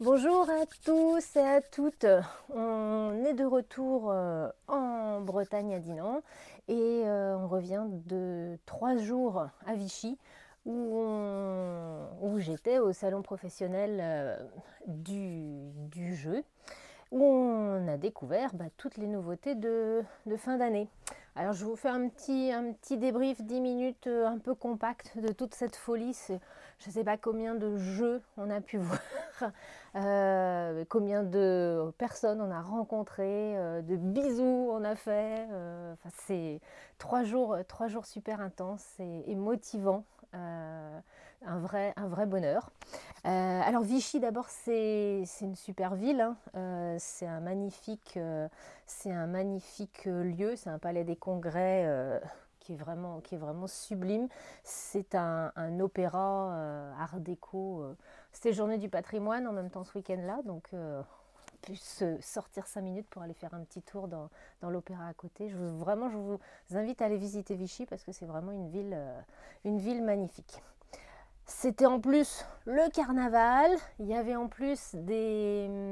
Bonjour à tous et à toutes. On est de retour en Bretagne à Dinan et on revient de 3 jours à Vichy où j'étais au salon professionnel du jeu où on a découvert toutes les nouveautés de fin d'année. Alors je vous fais un petit débrief 10 minutes un peu compact de toute cette folie. Je ne sais pas combien de jeux on a pu voir, combien de personnes on a rencontrées, de bisous on a fait. C'est 3 jours super intenses et motivants. Un vrai bonheur. Alors Vichy d'abord c'est une super ville, hein. C'est un magnifique lieu, c'est un palais des congrès qui est vraiment sublime. C'est un opéra art déco. C'était journée du patrimoine en même temps ce week-end-là, donc plus sortir 5 minutes pour aller faire un petit tour dans l'opéra à côté. Je vous invite à aller visiter Vichy parce que c'est vraiment une ville magnifique. C'était en plus le carnaval. Il y avait en plus des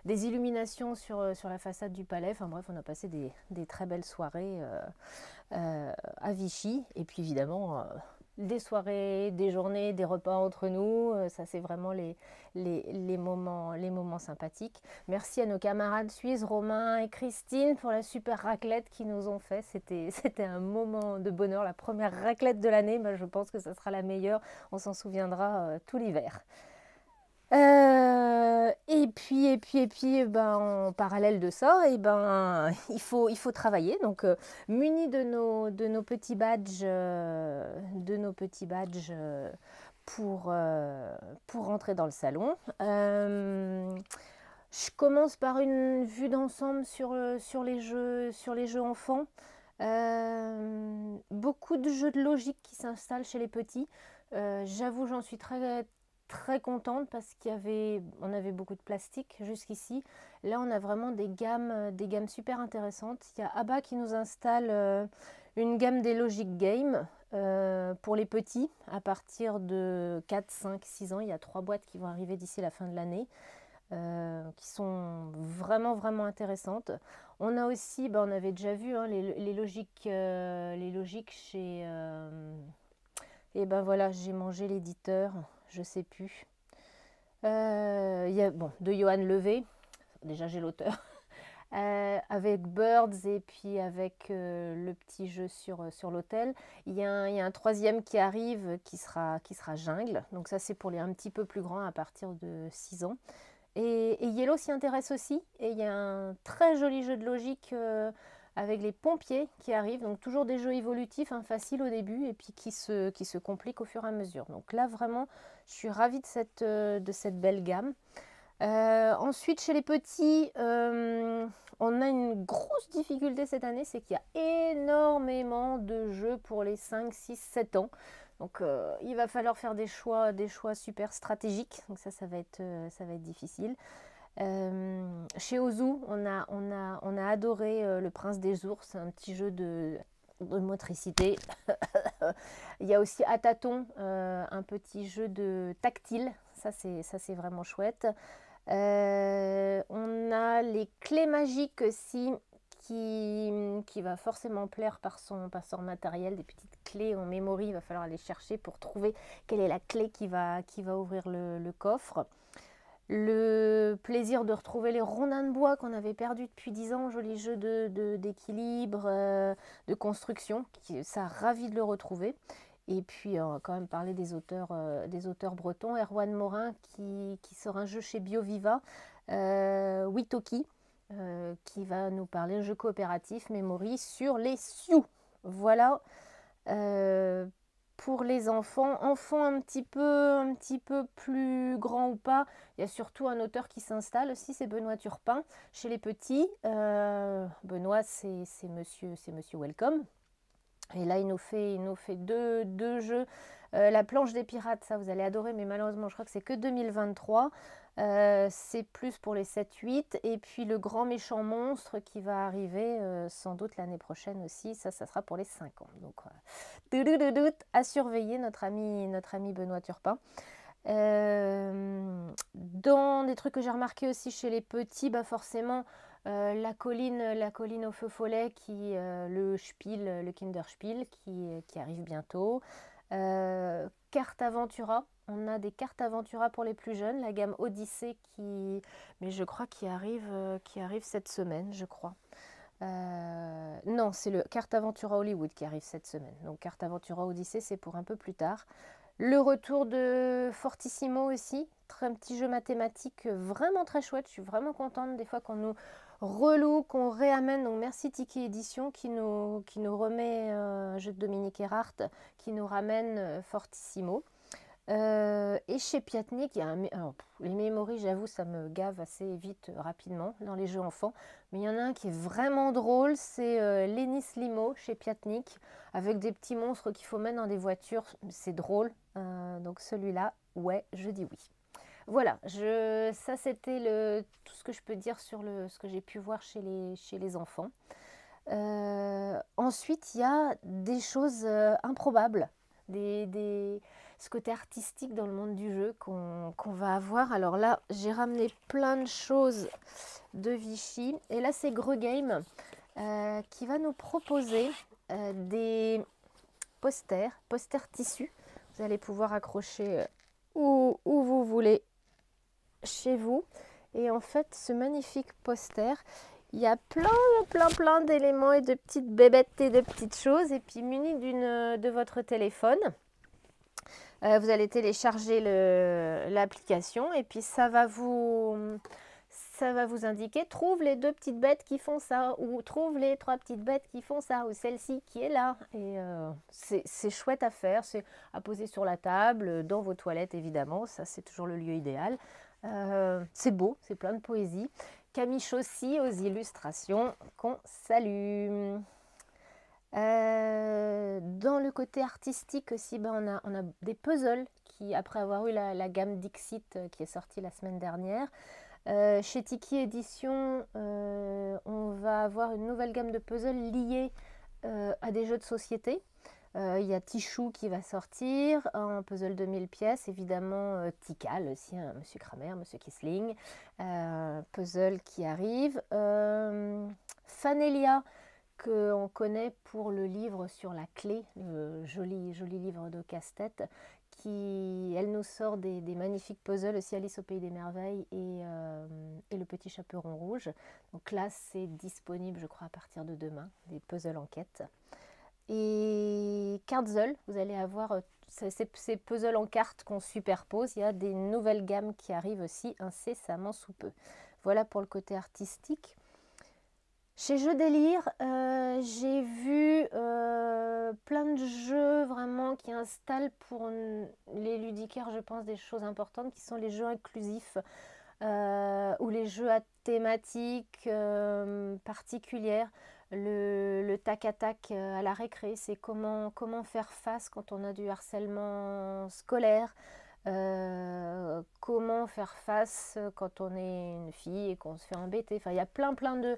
illuminations sur la façade du palais. Enfin bref, on a passé des très belles soirées à Vichy. Et puis évidemment, des soirées, des journées, des repas entre nous. Ça, c'est vraiment les moments sympathiques. Merci à nos camarades suisses, Romain et Christine, pour la super raclette qu'ils nous ont fait. C'était un moment de bonheur. La première raclette de l'année, je pense que ça sera la meilleure. On s'en souviendra tout l'hiver. En parallèle de ça, il faut travailler. Donc, muni de nos petits badges, pour rentrer dans le salon. Je commence par une vue d'ensemble sur les jeux enfants. Beaucoup de jeux de logique qui s'installent chez les petits. J'avoue, j'en suis très, très contente parce on avait beaucoup de plastique jusqu'ici. Là, on a vraiment des gammes super intéressantes. Il y a Abba qui nous installe une gamme des Logic Games pour les petits à partir de 4, 5, 6 ans. Il y a 3 boîtes qui vont arriver d'ici la fin de l'année. Qui sont vraiment vraiment intéressantes. On a aussi, on avait déjà vu hein, les logiques chez... et ben voilà, j'ai mangé l'éditeur, je sais plus. Il y a, de Johan Levé, déjà j'ai l'auteur. Avec Birds et puis avec le petit jeu sur l'hôtel. Il y a un troisième qui arrive qui sera Jungle. Donc ça c'est pour les un petit peu plus grands à partir de 6 ans. Et Yellow s'y intéresse aussi. Et il y a un très joli jeu de logique avec les pompiers qui arrivent. Donc toujours des jeux évolutifs, hein, faciles au début et puis qui se compliquent au fur et à mesure. Donc là vraiment, je suis ravie de cette belle gamme. Ensuite, chez les petits, on a une grosse difficulté cette année, c'est qu'il y a énormément de jeux pour les 5, 6, 7 ans. Donc il va falloir faire des choix super stratégiques. Donc ça va être difficile. Chez Ozu, on a adoré Le Prince des Ours, un petit jeu de motricité. Il y a aussi Ataton, un petit jeu de tactile. Ça c'est vraiment chouette. On a les clés magiques aussi qui va forcément plaire par son matériel, des petites clés en memory. Il va falloir aller chercher pour trouver quelle est la clé qui va ouvrir le coffre. Le plaisir de retrouver les rondins de bois qu'on avait perdus depuis 10 ans, joli jeu d'équilibre, de construction, ça ravi de le retrouver. Et puis on va quand même parler des auteurs bretons. Erwan Morin qui sort un jeu chez BioViva, Witoki, qui va nous parler un jeu coopératif Memory sur les Sioux. Voilà. Euh, pour les enfants un petit peu plus grands ou pas, il y a surtout un auteur qui s'installe aussi, c'est Benoît Turpin. Chez les petits, Benoît, c'est monsieur Welcome. Et là, il nous fait deux jeux. La planche des pirates, ça vous allez adorer, mais malheureusement, je crois que c'est que 2023. C'est plus pour les 7-8. Et puis le grand méchant monstre qui va arriver sans doute l'année prochaine aussi. Ça sera pour les 5 ans. Donc, à surveiller notre ami Benoît Turpin. Dans des trucs que j'ai remarqué aussi chez les petits, bah forcément, la colline au feu follet, le Spiel, le Kinderspiel, qui arrive bientôt. Carte Aventura, on a des cartes Aventura pour les plus jeunes, la gamme Odyssée mais je crois qui arrive cette semaine, je crois. Non, c'est le Carte Aventura Hollywood qui arrive cette semaine. Donc Carte Aventura Odyssée, c'est pour un peu plus tard. Le retour de Fortissimo aussi, un petit jeu mathématique vraiment très chouette. Je suis vraiment contente des fois qu'on nous reloue, qu'on réamène. Donc merci Tiki Édition qui nous remet un jeu de Dominique Erhardt, qui nous ramène Fortissimo. Et chez Piatnik, alors, les Memories, j'avoue, ça me gave assez vite, rapidement, dans les jeux enfants. Mais il y en a un qui est vraiment drôle, c'est Lennis Limo chez Piatnik, avec des petits monstres qu'il faut mettre dans des voitures. C'est drôle. Donc celui-là, ouais, je dis oui. Voilà, ça c'était tout ce que je peux dire sur ce que j'ai pu voir chez les enfants. Ensuite, il y a des choses improbables, ce côté artistique dans le monde du jeu qu'on va avoir. Alors là, j'ai ramené plein de choses de Vichy. Et là, c'est Greux Game qui va nous proposer des posters tissus. Vous allez pouvoir accrocher où vous voulez chez vous. Et en fait, ce magnifique poster, il y a plein d'éléments et de petites bébêtes et de petites choses. Et puis muni de votre téléphone, vous allez télécharger l'application et puis ça va vous indiquer, trouve les 2 petites bêtes qui font ça, ou trouve les 3 petites bêtes qui font ça, ou celle-ci qui est là. Et c'est chouette à faire, c'est à poser sur la table, dans vos toilettes évidemment, ça c'est toujours le lieu idéal. C'est beau, c'est plein de poésie. Camille Chaussy aux illustrations, qu'on salue. Dans le côté artistique aussi, ben on a des puzzles qui, après avoir eu la gamme Dixit qui est sortie la semaine dernière, chez Tiki Édition, on va avoir une nouvelle gamme de puzzles liés à des jeux de société. Il y a Tichou qui va sortir, un puzzle de 1000 pièces, évidemment Tikal aussi, hein, Monsieur Kramer, Monsieur Kissling, puzzle qui arrive. Fanelia, qu'on connaît pour le livre sur la clé, le joli livre de casse-tête, elle nous sort des magnifiques puzzles aussi, Alice au Pays des Merveilles et Le Petit Chaperon Rouge. Donc là, c'est disponible, je crois, à partir de demain, des puzzles enquête. Et Cardzle, vous allez avoir ces puzzles en cartes qu'on superpose. Il y a des nouvelles gammes qui arrivent aussi incessamment sous peu. Voilà pour le côté artistique. Chez Jeux Délire, j'ai vu plein de jeux vraiment qui installent pour les ludicaires, je pense, des choses importantes qui sont les jeux inclusifs ou les jeux à thématique particulière. Le tac-à-tac à la récré, c'est comment faire face quand on a du harcèlement scolaire. Comment faire face quand on est une fille et qu'on se fait embêter. Enfin, il y a plein de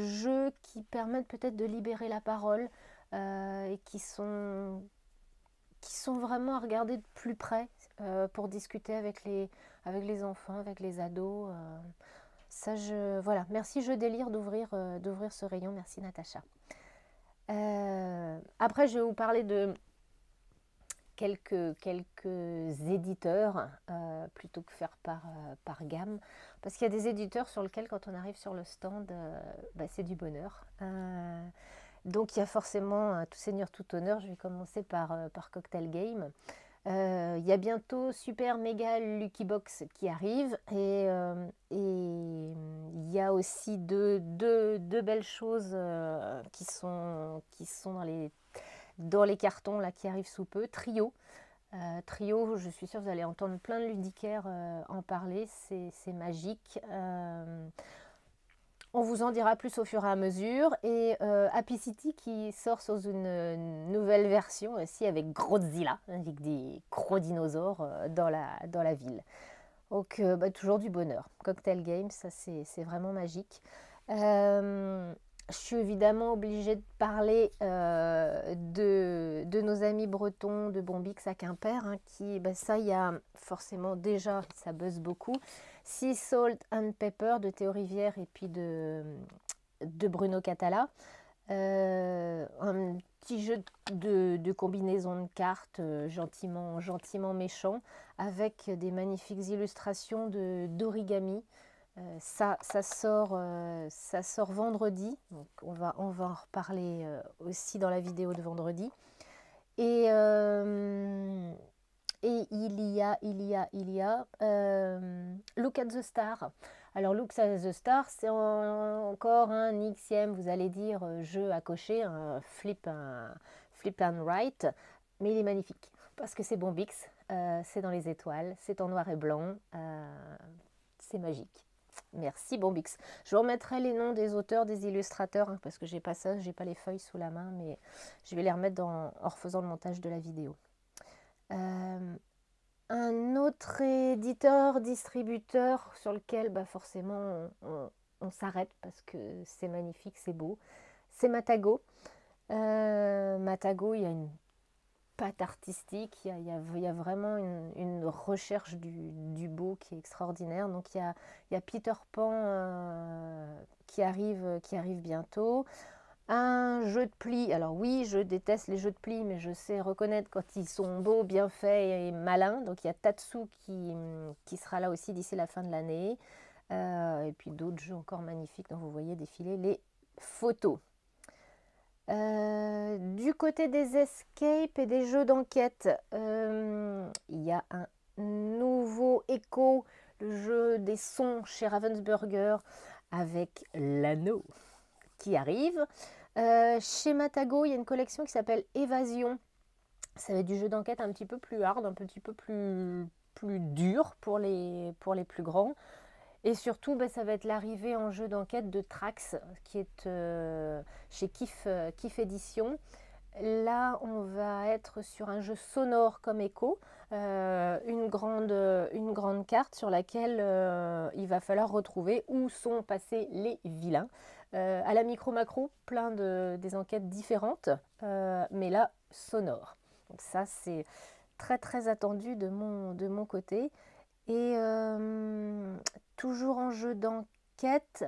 jeux qui permettent peut-être de libérer la parole et qui sont vraiment à regarder de plus près pour discuter avec les enfants, avec les ados. Voilà. Merci Jeux Délire d'ouvrir ce rayon. Merci Natacha. Après, je vais vous parler de quelques éditeurs plutôt que faire par gamme, parce qu'il y a des éditeurs sur lesquels quand on arrive sur le stand c'est du bonheur. Donc il y a forcément tout seigneur tout honneur. Je vais commencer par Cocktail Game. Il y a bientôt Super Méga Lucky Box qui arrive et il y a aussi deux belles choses qui sont dans les cartons là, qui arrivent sous peu. Trio, je suis sûre que vous allez entendre plein de ludicaires en parler, c'est magique. On vous en dira plus au fur et à mesure. Et Happy City qui sort sous une nouvelle version aussi avec Godzilla, avec des gros dinosaures dans la ville. Donc toujours du bonheur. Cocktail Game, ça c'est vraiment magique. Je suis évidemment obligée de parler de nos amis bretons de Bombix à Quimper, hein, qui, ben ça, il y a forcément déjà, ça buzz beaucoup. Sea Salt and Pepper de Théo Rivière et puis de Bruno Catala. Un petit jeu de combinaison de cartes gentiment méchant, avec des magnifiques illustrations d'origami. Ça sort vendredi, donc on va en reparler aussi dans la vidéo de vendredi. Et, Look at the Star. Alors Look at the Star, c'est encore un xème, vous allez dire, jeu à cocher, un flip and write, mais il est magnifique, parce que c'est Bombix, c'est dans les étoiles, c'est en noir et blanc, c'est magique. Merci Bombix. Je vous remettrai les noms des auteurs, des illustrateurs, hein, parce que j'ai pas ça, j'ai pas les feuilles sous la main, mais je vais les remettre en refaisant le montage de la vidéo. Un autre éditeur, distributeur sur lequel forcément on s'arrête parce que c'est magnifique, c'est beau, c'est Matagot. Matagot, il y a une patte artistique, il y a vraiment une recherche du beau qui est extraordinaire. Donc il y a Peter Pan qui arrive bientôt. Un jeu de plis, alors oui, je déteste les jeux de plis, mais je sais reconnaître quand ils sont beaux, bien faits et malins. Donc il y a Tatsu qui sera là aussi d'ici la fin de l'année. Et puis d'autres jeux encore magnifiques dont vous voyez défiler les photos. Du côté des escapes et des jeux d'enquête, il y a un nouveau Echo, le jeu des sons chez Ravensburger avec l'anneau qui arrive. Chez Matagot, il y a une collection qui s'appelle Évasion. Ça va être du jeu d'enquête un petit peu plus hard, un petit peu plus dur pour les plus grands. Et surtout, ça va être l'arrivée en jeu d'enquête de Trax, qui est chez Kiff Édition. Là, on va être sur un jeu sonore comme Echo, une grande carte sur laquelle il va falloir retrouver où sont passés les vilains. À la micro-macro, plein des enquêtes différentes, mais là, sonore. Donc ça, c'est très très attendu de mon côté. Et toujours en jeu d'enquête,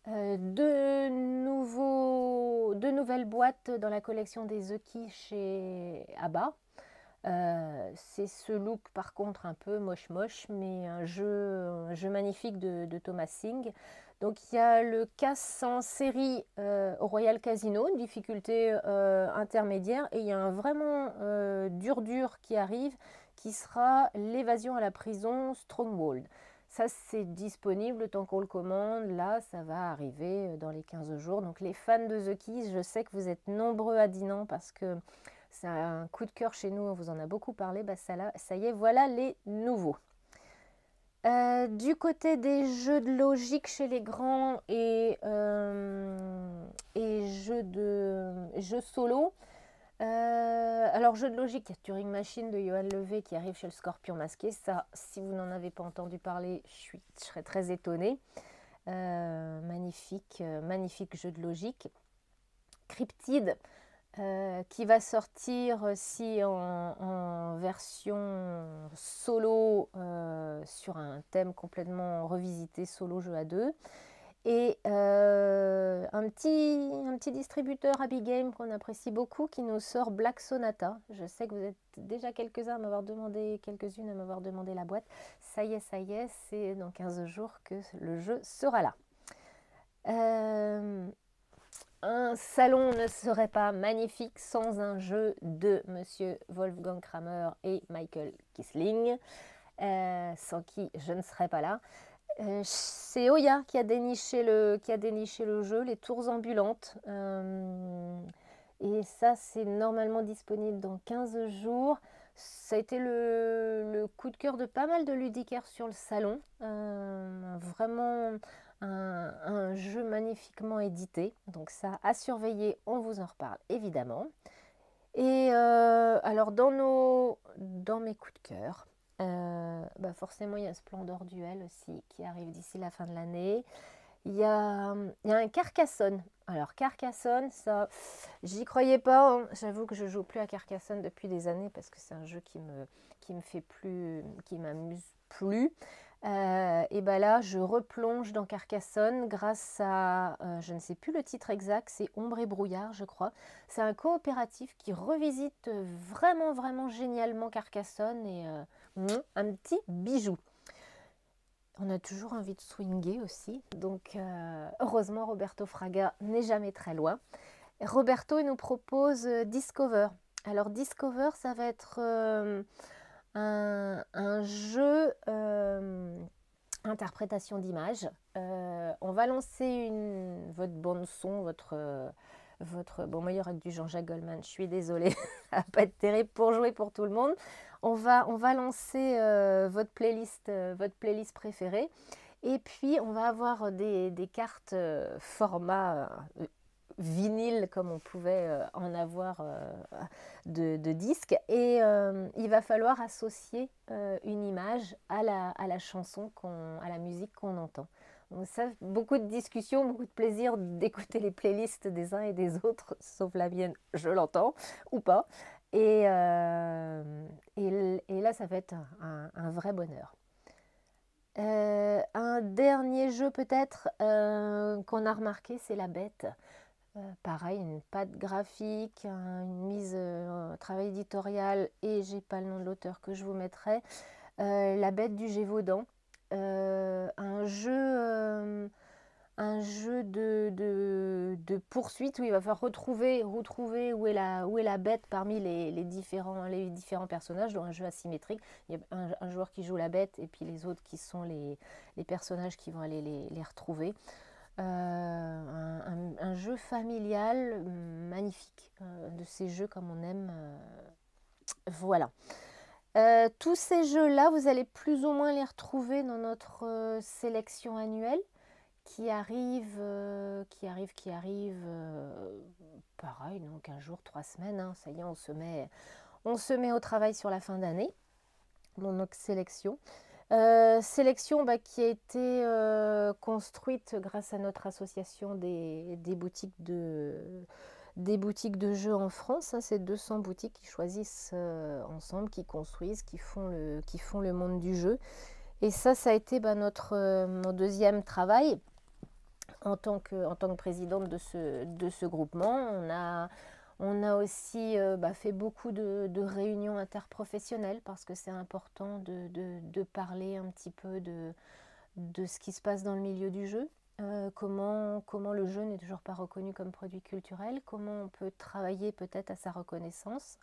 deux nouvelles boîtes dans la collection des Zuki chez Abba. C'est ce look par contre un peu moche, mais un jeu magnifique de Thomas Singh. Donc il y a le casse en série au Royal Casino, une difficulté intermédiaire, et il y a un vraiment dur qui arrive, qui sera l'évasion à la prison Stronghold. Ça c'est disponible tant qu'on le commande, là ça va arriver dans les 15 jours. Donc les fans de The Keys, je sais que vous êtes nombreux à Dinan parce que c'est un coup de cœur chez nous, on vous en a beaucoup parlé, ça y est, voilà les nouveaux. Du côté des jeux de logique chez les grands et jeux solo, alors jeux de logique, il y a Turing Machine de Johan Levé qui arrive chez le Scorpion Masqué. Ça, si vous n'en avez pas entendu parler, je serais très étonnée. Magnifique jeu de logique. Cryptide, qui va sortir aussi en version solo sur un thème complètement revisité, solo jeu à deux. Et un petit distributeur Abigame qu'on apprécie beaucoup qui nous sort Black Sonata. Je sais que vous êtes déjà quelques-unes à m'avoir demandé la boîte. Ça y est, c'est dans 15 jours que le jeu sera là. Un salon ne serait pas magnifique sans un jeu de Monsieur Wolfgang Kramer et Michael Kisling, sans qui je ne serais pas là. C'est Oya qui a déniché le jeu, les tours ambulantes. Et ça, c'est normalement disponible dans 15 jours. Ça a été le coup de cœur de pas mal de ludicaires sur le salon. Vraiment un jeu magnifiquement édité. Donc ça, à surveiller, on vous en reparle évidemment. Et alors dans mes coups de cœur, forcément il y a Splendor Duel aussi qui arrive d'ici la fin de l'année. Il y a un Carcassonne Alors Carcassonne, ça, j'y croyais pas, hein. J'avoue que je joue plus à Carcassonne depuis des années parce que c'est un jeu qui me fait plus, qui m'amuse plus. Et ben là, je replonge dans Carcassonne grâce à, je ne sais plus le titre exact, c'est Ombre et brouillard, je crois. C'est un coopératif qui revisite vraiment, vraiment génialement Carcassonne et un petit bijou. On a toujours envie de swinguer aussi, donc heureusement Roberto Fraga n'est jamais très loin. Roberto il nous propose Discover. Alors Discover, ça va être un jeu interprétation d'images. On va lancer votre bande son, bon, moi il y aura du Jean-Jacques Goldman, je suis désolée, ça va pas être terrible pour jouer pour tout le monde. On va lancer votre playlist préférée. Et puis, on va avoir des cartes format vinyle comme on pouvait en avoir de disques. Et il va falloir associer une image à la chanson, à la musique qu'on entend. Donc ça, beaucoup de discussions, beaucoup de plaisir d'écouter les playlists des uns et des autres, sauf la mienne, je l'entends, ou pas. Et là, ça va être un vrai bonheur. Un dernier jeu peut-être qu'on a remarqué, c'est La Bête. Pareil, une patte graphique, une mise travail éditorial et j'ai pas le nom de l'auteur que je vous mettrai. La Bête du Gévaudan. Un jeu de poursuite où il va falloir retrouver où est la bête parmi les différents personnages, dans un jeu asymétrique. Il y a un joueur qui joue la bête et puis les autres qui sont les personnages qui vont aller les retrouver. Un jeu familial magnifique, de ces jeux comme on aime. Voilà. Tous ces jeux-là, vous allez plus ou moins les retrouver dans notre sélection annuelle qui arrive, pareil, donc un jour, 3 semaines, hein, ça y est, on se met au travail sur la fin d'année, dans notre sélection. Sélection qui a été construite grâce à notre association des boutiques de jeux en France. Hein, c'est 200 boutiques qui choisissent ensemble, qui construisent, qui font le monde du jeu. Et ça a été mon deuxième travail. En tant que présidente de ce groupement, on a aussi fait beaucoup de réunions interprofessionnelles parce que c'est important de parler un petit peu de ce qui se passe dans le milieu du jeu. Comment le jeu n'est toujours pas reconnu comme produit culturel, comment on peut travailler peut-être à sa reconnaissance,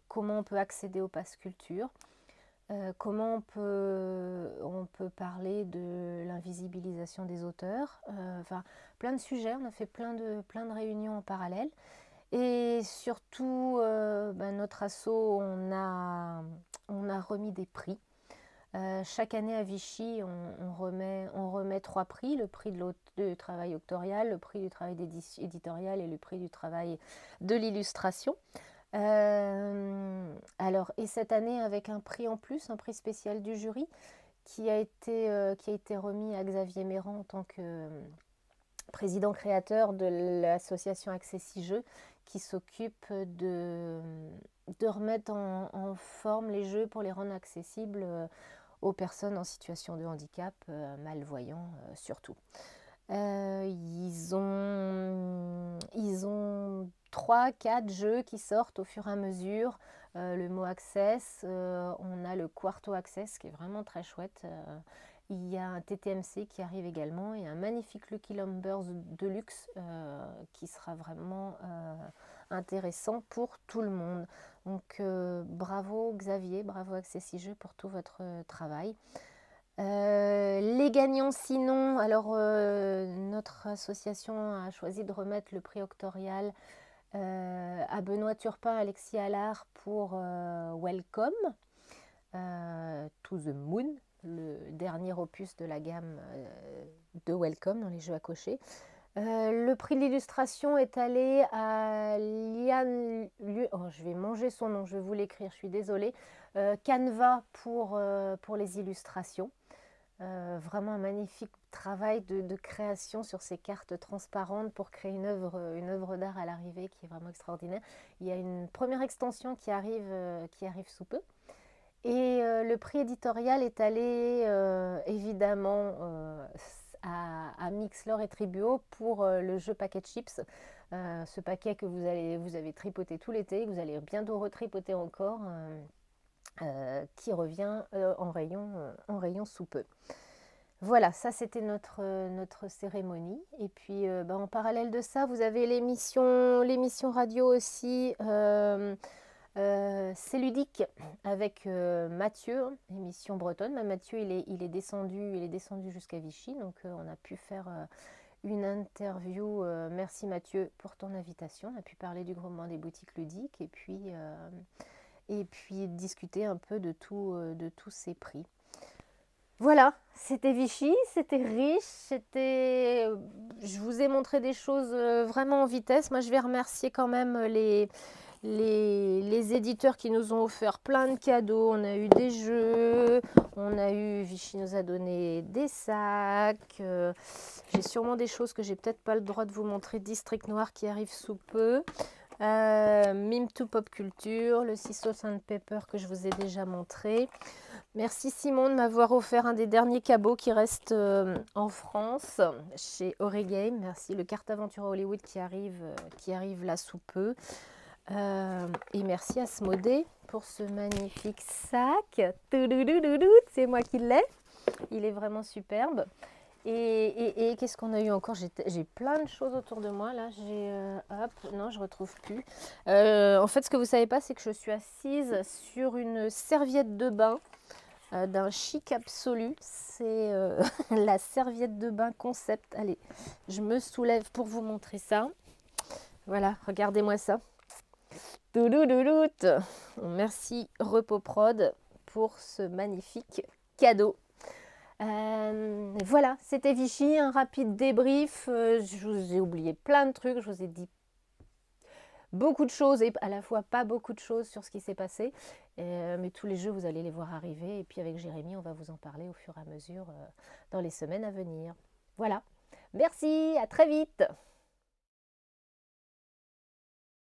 comment on peut accéder au pass culture. Comment on peut parler de l'invisibilisation des auteurs, enfin plein de sujets, on a fait plein de réunions en parallèle et surtout notre asso on a remis des prix. Chaque année à Vichy on remet 3 prix, le prix du travail autorial, le prix du travail éditorial et le prix du travail de l'illustration. Alors, et cette année avec un prix en plus, un prix spécial du jury qui a été remis à Xavier Méran en tant que président créateur de l'association Accessi Jeux qui s'occupe de remettre en forme les jeux pour les rendre accessibles aux personnes en situation de handicap, malvoyants surtout. Ils ont 3-4 jeux qui sortent au fur et à mesure. Le mot Access, on a le Quarto Access qui est vraiment très chouette. Il y a un TTMC qui arrive également et un magnifique Lucky Lumbers Deluxe qui sera vraiment intéressant pour tout le monde. Donc bravo Xavier, bravo Accessi Jeux pour tout votre travail. Les gagnants sinon, alors notre association a choisi de remettre le prix Octorial à Benoît Turpin, Alexis Allard pour Welcome to the Moon, le dernier opus de la gamme de Welcome dans les jeux à cocher. Le prix de l'illustration est allé à Liane, je vais manger son nom, je vais vous l'écrire, je suis désolée. Canva pour les illustrations. Vraiment un magnifique travail de création sur ces cartes transparentes pour créer une œuvre d'art à l'arrivée qui est vraiment extraordinaire. Il y a une première extension qui arrive sous peu. Et le prix éditorial est allé évidemment à Mixlr et Tribuo pour le jeu Packet Chips. Ce paquet que vous avez tripoté tout l'été, que vous allez bientôt retripoter encore, qui revient en rayon sous peu. Voilà, ça c'était notre cérémonie. Et puis en parallèle de ça, vous avez l'émission radio aussi. C'est ludique avec Mathieu, émission bretonne. Mathieu, il est descendu jusqu'à Vichy, donc on a pu faire une interview. Merci Mathieu pour ton invitation. On a pu parler du groupement des boutiques ludiques et puis discuter un peu de tous ces prix. Voilà, c'était Vichy, c'était riche, je vous ai montré des choses vraiment en vitesse. Moi, je vais remercier quand même les éditeurs qui nous ont offert plein de cadeaux. On a eu des jeux, Vichy nous a donné des sacs. J'ai sûrement des choses que j'ai peut-être pas le droit de vous montrer. District Noir qui arrive sous peu. Mime to Pop Culture, le Ciseaux Sandpaper que je vous ai déjà montré. Merci Simon de m'avoir offert un des derniers cabots qui reste en France chez Origame. Merci, le Carte Aventure Hollywood qui arrive là sous peu. Et merci à Smodé pour ce magnifique sac. C'est moi qui l'ai. Il est vraiment superbe. Et qu'est-ce qu'on a eu encore? J'ai plein de choses autour de moi. Là, non, je ne retrouve plus. En fait, ce que vous ne savez pas, c'est que je suis assise sur une serviette de bain d'un chic absolu. C'est la serviette de bain concept. Allez, je me soulève pour vous montrer ça. Voilà, regardez-moi ça. Merci Repos Prod pour ce magnifique cadeau. Voilà, c'était Vichy, un rapide débrief. Je vous ai oublié plein de trucs, je vous ai dit beaucoup de choses et à la fois pas beaucoup de choses sur ce qui s'est passé. Mais tous les jeux, vous allez les voir arriver. Et puis avec Jérémy, on va vous en parler au fur et à mesure dans les semaines à venir. Voilà, merci, à très vite.